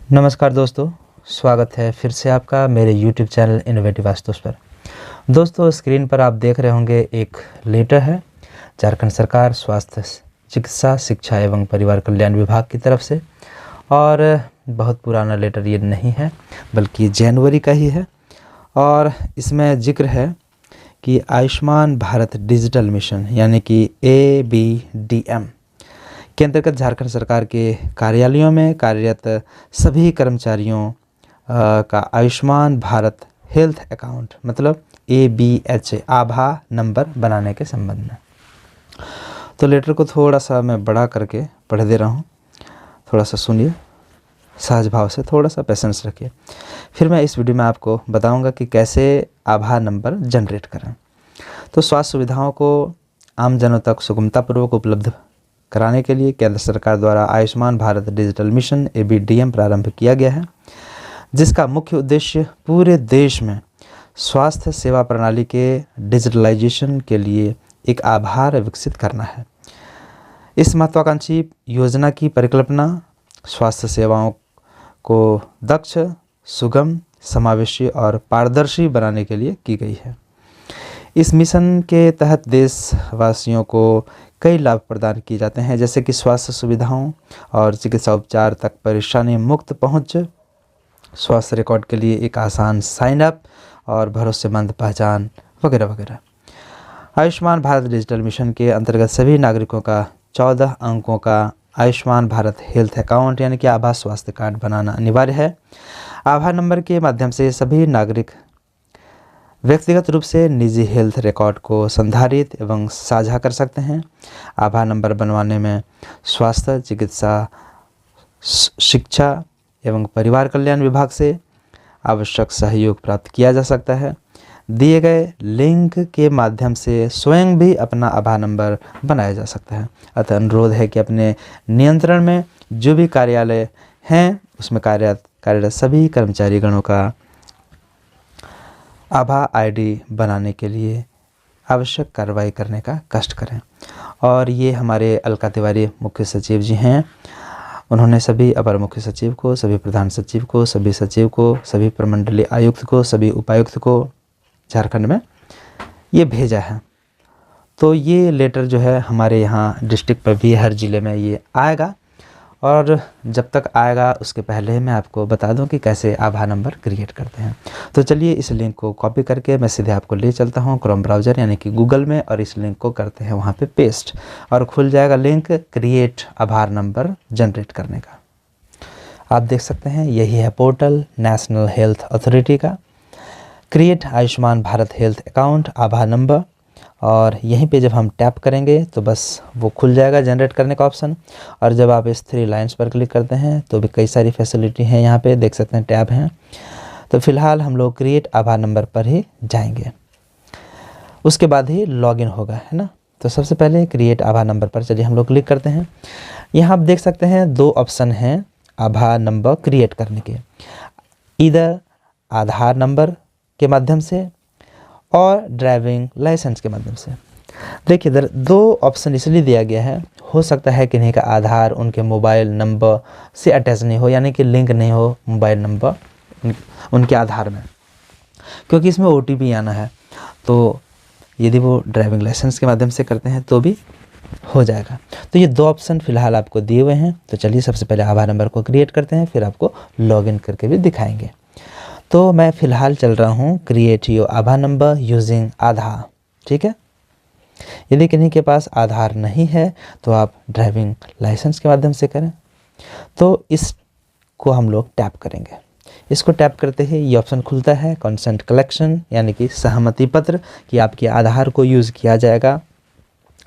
नमस्कार दोस्तों, स्वागत है फिर से आपका मेरे YouTube चैनल इनोवेटिव वास्तुस पर। दोस्तों, स्क्रीन पर आप देख रहे होंगे एक लेटर है झारखंड सरकार स्वास्थ्य, चिकित्सा, शिक्षा एवं परिवार कल्याण विभाग की तरफ से। और बहुत पुराना लेटर ये नहीं है, बल्कि जनवरी का ही है। और इसमें जिक्र है कि आयुष्मान भारत डिजिटल मिशन यानी कि ABDM के अंतर्गत झारखंड सरकार के कार्यालयों में कार्यरत सभी कर्मचारियों का आयुष्मान भारत हेल्थ अकाउंट मतलब ABHA आभा नंबर बनाने के संबंध में। तो लेटर को थोड़ा सा मैं बड़ा करके पढ़ दे रहा हूँ, थोड़ा सा सुनिए, सहज भाव से थोड़ा सा पेशेंस रखिए। फिर मैं इस वीडियो में आपको बताऊंगा कि कैसे आभा नंबर जनरेट करें। तो स्वास्थ्य सुविधाओं को आम जनों तक सुगमतापूर्वक उपलब्ध कराने के लिए केंद्र सरकार द्वारा Ayushman Bharat digital mission ABDM प्रारंभ किया गया है, जिसका मुख्य उद्देश्य पूरे देश में स्वास्थ्य सेवा प्रणाली के डिजिटलाइजेशन के लिए एक आधार विकसित करना है। इस महत्वाकांक्षी योजना की परिकल्पना स्वास्थ्य सेवाओं को दक्ष, सुगम, समावेशी और पारदर्शी बनाने के लिए की गई है। इस मिशन के तहत देशवासियों को कई लाभ प्रदान किए जाते हैं, जैसे कि स्वास्थ्य सुविधाओं और चिकित्सा उपचार तक परेशानी मुक्त पहुंच, स्वास्थ्य रिकॉर्ड के लिए एक आसान साइन अप और भरोसेमंद पहचान वगैरह वगैरह। आयुष्मान भारत डिजिटल मिशन के अंतर्गत सभी नागरिकों का 14 अंकों का आयुष्मान भारत हेल्थ अकाउंट यानी कि आभा स्वास्थ्य कार्ड बनाना अनिवार्य है। आभा नंबर के माध्यम से सभी नागरिक व्यक्तिगत रूप से निजी हेल्थ रिकॉर्ड को संधारित एवं साझा कर सकते हैं। आभा नंबर बनवाने में स्वास्थ्य, चिकित्सा, शिक्षा एवं परिवार कल्याण विभाग से आवश्यक सहयोग प्राप्त किया जा सकता है। दिए गए लिंक के माध्यम से स्वयं भी अपना आभा नंबर बनाया जा सकता है। अतः अनुरोध है कि अपने नियंत्रण में जो भी कार्यालय हैं उसमें कार्यरत सभी कर्मचारी गणों का आभा ID बनाने के लिए आवश्यक कार्रवाई करने का कष्ट करें। और ये हमारे अलका तिवारी मुख्य सचिव जी हैं, उन्होंने सभी अपर मुख्य सचिव को, सभी प्रधान सचिव को, सभी सचिव को, सभी प्रमंडलीय आयुक्त को, सभी उपायुक्त को झारखंड में ये भेजा है। तो ये लेटर जो है हमारे यहाँ डिस्ट्रिक्ट पर भी हर ज़िले में ये आएगा। और जब तक आएगा उसके पहले मैं आपको बता दूं कि कैसे आभा नंबर क्रिएट करते हैं। तो चलिए इस लिंक को कॉपी करके मैं सीधे आपको ले चलता हूं क्रोम ब्राउज़र यानी कि गूगल में, और इस लिंक को करते हैं वहां पे पेस्ट और खुल जाएगा link create Aadhaar number generate करने का। आप देख सकते हैं यही है पोर्टल नेशनल हेल्थ अथॉरिटी का, create Ayushman Bharat health account आभा नंबर। और यहीं पे जब हम टैप करेंगे तो बस वो खुल जाएगा जनरेट करने का ऑप्शन। और जब आप इस 3 लाइन्स पर क्लिक करते हैं तो भी कई सारी फैसिलिटी हैं, यहाँ पे देख सकते हैं टैब हैं। तो फिलहाल हम लोग क्रिएट आभा नंबर पर ही जाएंगे, उसके बाद ही लॉगिन होगा, है ना। तो सबसे पहले क्रिएट आभा नंबर पर चलिए हम लोग क्लिक करते हैं। यहाँ आप देख सकते हैं 2 ऑप्शन हैं आभा नंबर क्रिएट करने के, इधर आधार नंबर के माध्यम से और ड्राइविंग लाइसेंस के माध्यम से। देखिए इधर 2 ऑप्शन इसलिए दिया गया है, हो सकता है कि इन्हीं का आधार उनके मोबाइल नंबर से अटैच नहीं हो, यानी कि लिंक नहीं हो मोबाइल नंबर उनके आधार में, क्योंकि इसमें OTP आना है। तो यदि वो ड्राइविंग लाइसेंस के माध्यम से करते हैं तो भी हो जाएगा। तो ये 2 ऑप्शन फिलहाल आपको दिए हुए हैं। तो चलिए सबसे पहले आभा नंबर को क्रिएट करते हैं, फिर आपको लॉगिन करके भी दिखाएंगे। तो मैं फ़िलहाल चल रहा हूँ क्रिएट योर आभा नंबर यूजिंग आधार, ठीक है। यदि किन्हीं के पास आधार नहीं है तो आप ड्राइविंग लाइसेंस के माध्यम से करें। तो इसको हम लोग टैप करेंगे। इसको टैप करते ही ये ऑप्शन खुलता है कंसेंट कलेक्शन यानी कि सहमति पत्र कि आपके आधार को यूज़ किया जाएगा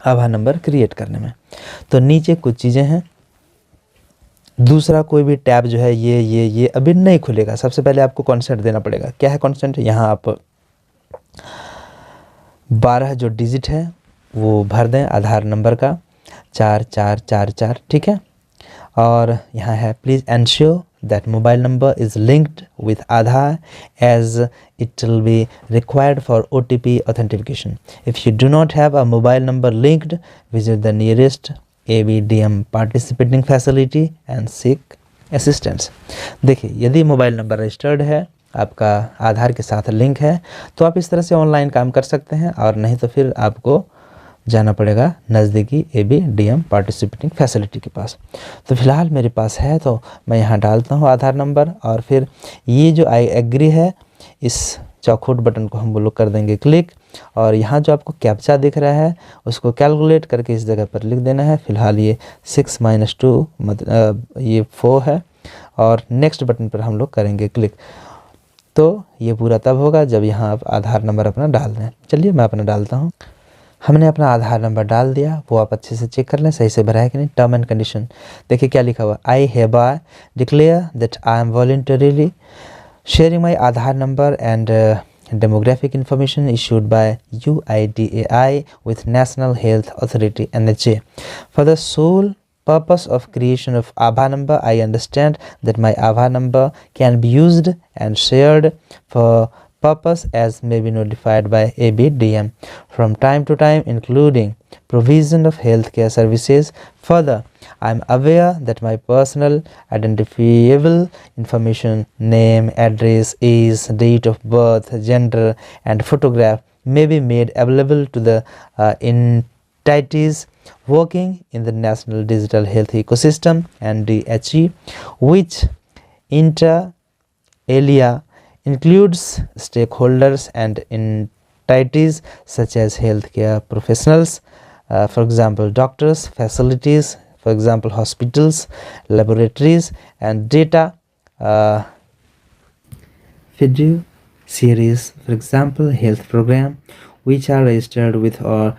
आभा नंबर क्रिएट करने में। तो नीचे कुछ चीज़ें हैं, दूसरा कोई भी टैब जो है ये अभी नहीं खुलेगा। सबसे पहले आपको कंसेंट देना पड़ेगा। क्या है कंसेंट? यहाँ आप 12 जो डिजिट है वो भर दें आधार नंबर का, 4444, ठीक है। और यहाँ है please ensure that mobile number is linked with Aadhaar as it will be required for OTP authentication. If you do not have a mobile number linked, visit the nearest ABDM participating facility and seek assistance. देखिए, यदि mobile number registered है, आपका आधार के साथ link है, तो आप इस तरह से ऑनलाइन काम कर सकते हैं, और नहीं तो फिर आपको जाना पड़ेगा नज़दीकी ABDM पार्टिसिपेटिंग फैसिलिटी के पास। तो फिलहाल मेरे पास है, तो मैं यहाँ डालता हूँ आधार नंबर, और फिर ये जो आई एग्री है, इस चौखुट बटन को हम लोग कर देंगे क्लिक, और यहाँ जो आपको कैप्चा दिख रहा है उसको कैलकुलेट करके इस जगह पर लिख देना है। फिलहाल ये 6 - 2 मतलब ये 4 है, और नेक्स्ट बटन पर हम लोग करेंगे क्लिक। तो ये पूरा तब होगा जब यहाँ आप आधार नंबर अपना डाल दें। चलिए मैं अपना डालता हूँ। हमने अपना आधार नंबर डाल दिया, वो आप अच्छे से चेक कर लें सही से भरा है कि नहीं। टर्म एंड कंडीशन देखिए क्या लिखा हुआ, आई hereby declare that I am voluntarily sharing my Aadhaar number and demographic information issued by UIDAI with National Health Authority NHA for the sole purpose of creation of Aadhaar number. I understand that my Aadhaar number can be used and shared for purpose as may be notified by ABDM from time to time, including provision of healthcare services. Further, I am aware that my personal identifiable information, name, address, age, date of birth, gender, and photograph may be made available to the entities working in the National Digital Health Ecosystem (NDHE), which inter alia includes stakeholders and entities such as healthcare professionals, for example doctors, facilities, for example hospitals, laboratories, and data fiduciaries, for example health program, which are registered with or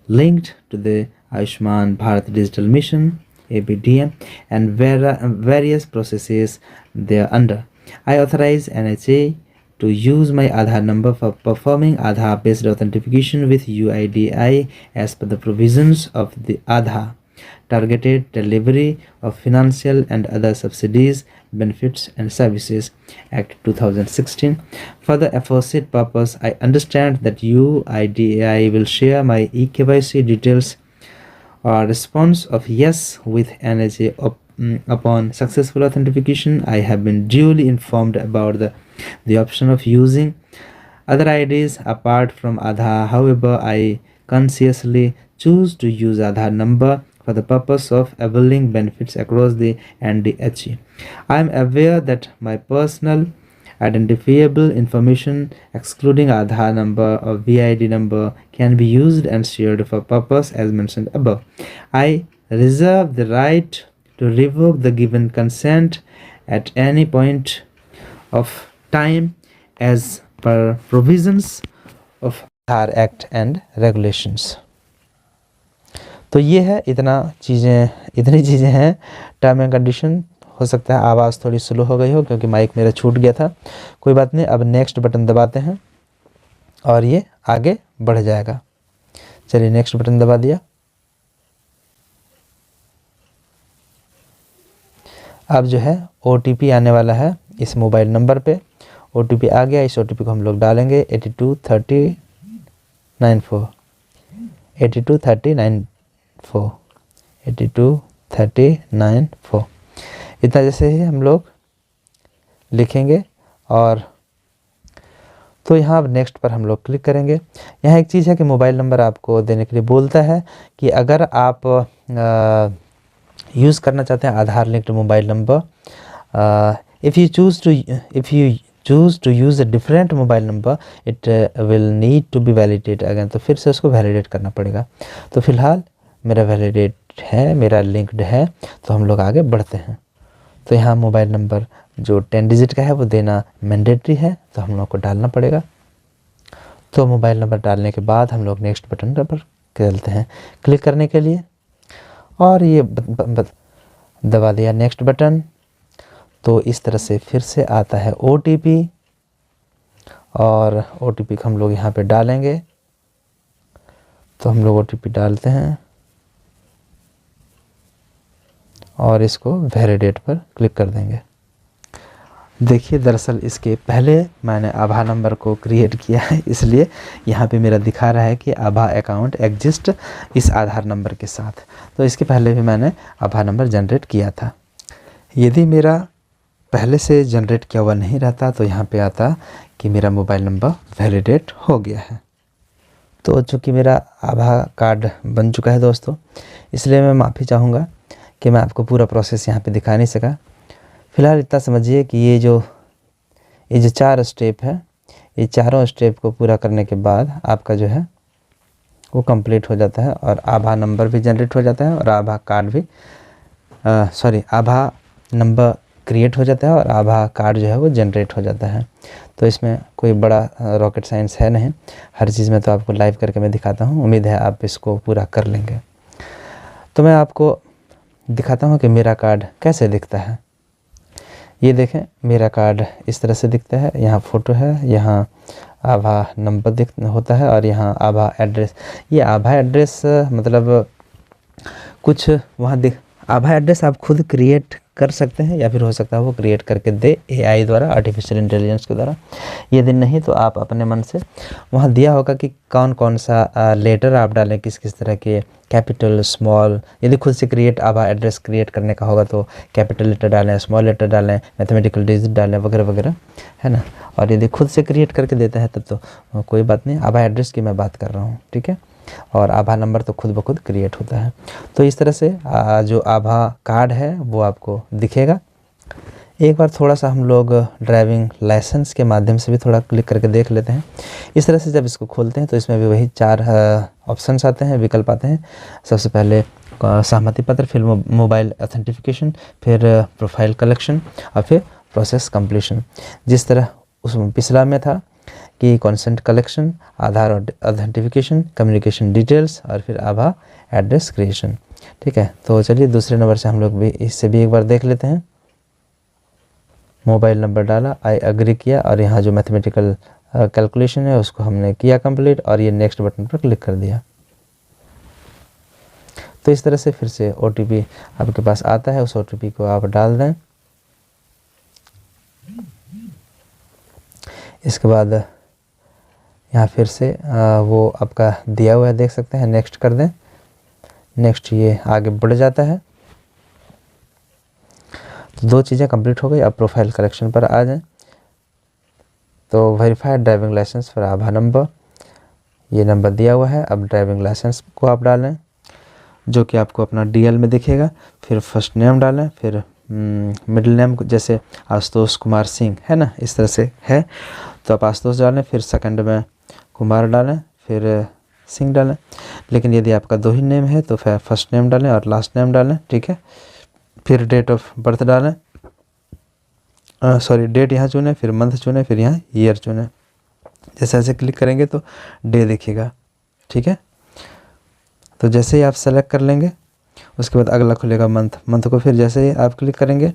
linked to the Ayushman Bharat Digital Mission ABDM and various processes thereunder. I authorize NHA to use my Aadhaar number for performing Aadhaar-based authentication with UIDAI as per the provisions of the Aadhaar Targeted Delivery of Financial and Other Subsidies, Benefits and Services Act 2016. For the aforesaid purpose, I understand that UIDAI will share my eKYC details or response of yes with NHA upon successful authentication. I have been duly informed about the option of using other IDs apart from Aadhaar. However, I consciously choose to use Aadhaar number for the purpose of availing benefits across the NDHE. I am aware that my personal identifiable information excluding Aadhaar number or VID number can be used and shared for purpose as mentioned above. I reserve the right to revoke the given consent at any point of time as per provisions of Aadhaar Act and regulations. तो ये है इतनी चीज़ें हैं term and condition. हो सकता है आवाज़ थोड़ी स्लो हो गई हो क्योंकि माइक मेरा छूट गया था, कोई बात नहीं। अब नेक्स्ट बटन दबाते हैं और ये आगे बढ़ जाएगा। चलिए नेक्स्ट बटन दबा दिया। अब जो है OTP आने वाला है इस मोबाइल नंबर पे। OTP आ गया, इस OTP को हम लोग डालेंगे 823094 823094 इतना जैसे ही हम लोग लिखेंगे, और तो यहाँ अब नेक्स्ट पर हम लोग क्लिक करेंगे। यहाँ एक चीज़ है कि मोबाइल नंबर आपको देने के लिए बोलता है कि अगर आप यूज़ करना चाहते हैं Aadhaar linked mobile number, if you choose to use a different mobile number it will need to be validate again. तो फिर से उसको वैलिडेट करना पड़ेगा। तो फिलहाल मेरा वैलिडेट है, मेरा लिंक्ड है, तो हम लोग आगे बढ़ते हैं। तो यहाँ मोबाइल नंबर जो 10 डिजिट का है वो देना मैंडेटरी है, तो हम लोग को डालना पड़ेगा। तो मोबाइल नंबर डालने के बाद हम लोग नेक्स्ट बटन पर चलते हैं क्लिक करने के लिए, और ये दबा दिया नेक्स्ट बटन। तो इस तरह से फिर से आता है OTP, और OTP को हम लोग यहाँ पे डालेंगे। तो हम लोग OTP डालते हैं और इसको वैलिडेट पर क्लिक कर देंगे। देखिए दरअसल इसके पहले मैंने आभा नंबर को क्रिएट किया है, इसलिए यहाँ पे मेरा दिखा रहा है कि आभा अकाउंट एग्जिस्ट इस आधार नंबर के साथ। तो इसके पहले भी मैंने आभा नंबर जनरेट किया था। यदि मेरा पहले से जनरेट किया हुआ नहीं रहता तो यहाँ पे आता कि मेरा मोबाइल नंबर वैलिडेट हो गया है। तो चूँकि मेरा आभा कार्ड बन चुका है दोस्तों, इसलिए मैं माफ़ी चाहूँगा कि मैं आपको पूरा प्रोसेस यहाँ पे दिखा नहीं सका। फ़िलहाल इतना समझिए कि ये जो 4 स्टेप है, ये चारों स्टेप को पूरा करने के बाद आपका जो है वो कंप्लीट हो जाता है और आभा नंबर भी जनरेट हो जाता है और आभा कार्ड भी आभा नंबर क्रिएट हो जाता है और आभा कार्ड जो है वो जनरेट हो जाता है। तो इसमें कोई बड़ा रॉकेट साइंस है नहीं, हर चीज़ में तो आपको लाइव करके मैं दिखाता हूँ। उम्मीद है आप इसको पूरा कर लेंगे। तो मैं आपको दिखाता हूँ कि मेरा कार्ड कैसे दिखता है। ये देखें, मेरा कार्ड इस तरह से दिखता है। यहाँ फ़ोटो है, यहाँ आभा नंबर होता है और यहाँ आभा एड्रेस। ये आभा एड्रेस मतलब कुछ वहाँ आभा एड्रेस आप खुद क्रिएट कर सकते हैं या फिर हो सकता है वो क्रिएट करके दे एआई द्वारा, आर्टिफिशियल इंटेलिजेंस के द्वारा। यदि नहीं तो आप अपने मन से वहाँ दिया होगा कि कौन कौन सा लेटर आप डालें, किस किस तरह के, कैपिटल, स्मॉल। यदि खुद से क्रिएट आभा एड्रेस क्रिएट करने का होगा तो कैपिटल लेटर डालें, स्मॉल लेटर डालें, मैथमेटिकल डिजिट डालें, वगैरह वगैरह, है ना। और यदि खुद से क्रिएट करके देता है तब तो कोई बात नहीं, आभा एड्रेस की मैं बात कर रहा हूँ, ठीक है। और आभा नंबर तो खुद ब खुद क्रिएट होता है। तो इस तरह से जो आभा कार्ड है वो आपको दिखेगा। एक बार थोड़ा सा हम लोग ड्राइविंग लाइसेंस के माध्यम से भी थोड़ा क्लिक करके देख लेते हैं। इस तरह से जब इसको खोलते हैं तो इसमें भी वही 4 ऑप्शंस आते हैं, विकल्प आते हैं। सबसे पहले सहमति पत्र, फिर मोबाइल ऑथेंटिफिकेशन, फिर प्रोफाइल कलेक्शन और फिर प्रोसेस कंप्लीशन। जिस तरह उस पिछला में था कि कंसेंट कलेक्शन, आधार ऑथेंटिफिकेशन, कम्युनिकेशन डिटेल्स और फिर आभा एड्रेस क्रिएशन, ठीक है। तो चलिए दूसरे नंबर से हम लोग भी इससे भी एक बार देख लेते हैं। मोबाइल नंबर डाला, आई एग्री किया और यहाँ जो मैथमेटिकल कैलकुलेशन है उसको हमने किया कंप्लीट और ये नेक्स्ट बटन पर क्लिक कर दिया। तो इस तरह से फिर से OTP आपके पास आता है, उस OTP को आप डाल दें। इसके बाद यहाँ फिर से वो आपका दिया हुआ है, देख सकते हैं, नेक्स्ट कर दें। नेक्स्ट ये आगे बढ़ जाता है। तो 2 चीज़ें कंप्लीट हो गई। अब प्रोफाइल कलेक्शन पर आ जाएं तो वेरीफाइड ड्राइविंग लाइसेंस पर आभा नंबर, ये नंबर दिया हुआ है। अब ड्राइविंग लाइसेंस को आप डालें जो कि आपको अपना DL में दिखेगा। फिर फर्स्ट नेम डालें, फिर मिडिल नेम जैसे आशुतोष कुमार सिंह है ना, इस तरह से है तो आप आशुतोष डालें। फिर सेकंड में कुमार डालें, फिर सिंह डालें। लेकिन यदि आपका 2 ही नेम है तो फिर फर्स्ट नेम डालें और लास्ट नेम डालें, ठीक है। फिर डेट ऑफ बर्थ डालें, डेट यहाँ चुनें, फिर मंथ चुनें, फिर यहाँ ईयर चुनें। जैसे ऐसे क्लिक करेंगे तो डे दिखेगा, ठीक है। तो जैसे ही आप सेलेक्ट कर लेंगे उसके बाद अगला खुलेगा मंथ को फिर जैसे ही आप क्लिक करेंगे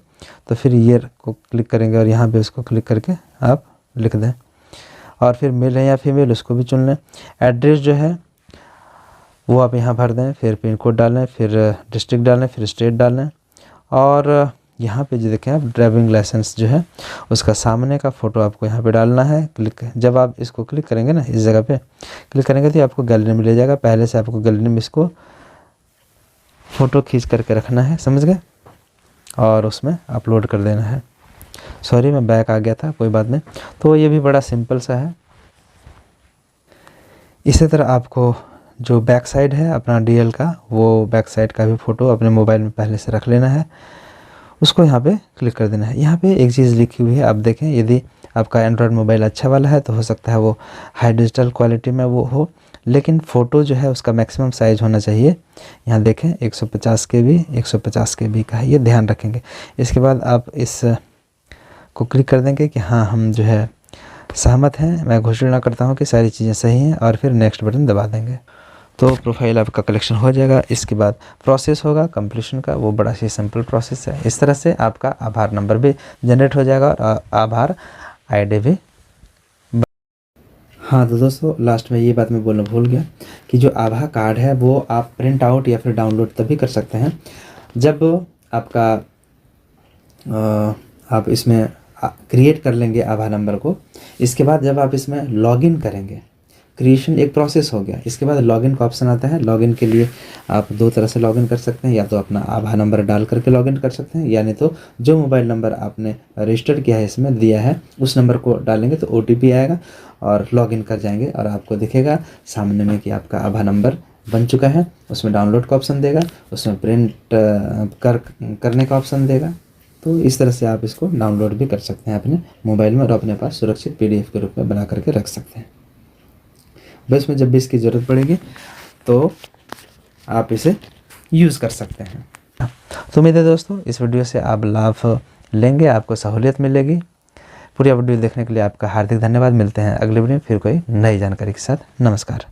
तो फिर ईयर को क्लिक करेंगे और यहाँ पे उसको क्लिक करके आप लिख दें। और फिर मेल है या फीमेल उसको भी चुन लें। एड्रेस जो है वो आप यहाँ भर दें, फिर पिन कोड डालें, फिर डिस्ट्रिक्ट डालें, फिर स्टेट डालें। और यहाँ पे जो देखें आप ड्राइविंग लाइसेंस जो है उसका सामने का फ़ोटो आपको यहाँ पे डालना है। जब आप इसको क्लिक करेंगे ना, इस जगह पे क्लिक करेंगे तो आपको गैलरी में ले जाएगा। पहले से आपको गैलरी में इसको फ़ोटो खींच करके रखना है, समझ गए, और उसमें अपलोड कर देना है। सॉरी मैं बैक आ गया था, कोई बात नहीं। तो ये भी बड़ा सिंपल सा है। इसी तरह आपको जो बैक साइड है अपना DL का, वो बैक साइड का भी फ़ोटो अपने मोबाइल में पहले से रख लेना है। उसको यहाँ पे क्लिक कर देना है। यहाँ पे एक चीज़ लिखी हुई है, आप देखें, यदि आपका एंड्रॉयड मोबाइल अच्छा वाला है तो हो सकता है वो हाई डिजिटल क्वालिटी में वो हो, लेकिन फ़ोटो जो है उसका मैक्सिमम साइज़ होना चाहिए। यहाँ देखें 150 KB 150 KB का है, ये ध्यान रखेंगे। इसके बाद आप इस को क्लिक कर देंगे कि हाँ हम जो है सहमत हैं, मैं घोषणा करता हूँ कि सारी चीज़ें सही हैं, और फिर नेक्स्ट बटन दबा देंगे तो प्रोफाइल आपका कलेक्शन हो जाएगा। इसके बाद प्रोसेस होगा कंप्लीशन का, वो बड़ा ही सिंपल प्रोसेस है। इस तरह से आपका आधार नंबर भी जनरेट हो जाएगा और आधार ID भी। हाँ तो दोस्तों लास्ट में ये बात मैं बोलना भूल गया कि जो आभा कार्ड है वो आप प्रिंट आउट या फिर डाउनलोड तभी कर सकते हैं जब आपका आप इसमें क्रिएट कर लेंगे आभा नंबर को। इसके बाद जब आप इसमें लॉगिन करेंगे क्रिएशन एक प्रोसेस हो गया। इसके बाद लॉगिन का ऑप्शन आता है। लॉगिन के लिए आप दो तरह से लॉगिन कर सकते हैं, या तो अपना आधार नंबर डाल करके लॉगिन कर सकते हैं, या नहीं तो जो मोबाइल नंबर आपने रजिस्टर किया है इसमें दिया है उस नंबर को डालेंगे तो OTP आएगा और लॉगिन कर जाएंगे और आपको दिखेगा सामने में कि आपका आधार नंबर बन चुका है। उसमें डाउनलोड का ऑप्शन देगा, उसमें प्रिंट करने का ऑप्शन देगा। तो इस तरह से आप इसको डाउनलोड भी कर सकते हैं अपने मोबाइल में और अपने पास सुरक्षित PDF के रूप में बना करके रख सकते हैं। बस में जब भी इसकी ज़रूरत पड़ेगी तो आप इसे यूज़ कर सकते हैं। तो उम्मीद है दोस्तों इस वीडियो से आप लाभ लेंगे, आपको सहूलियत मिलेगी। पूरी वीडियो देखने के लिए आपका हार्दिक धन्यवाद। मिलते हैं अगले वीडियो में फिर कोई नई जानकारी के साथ। नमस्कार।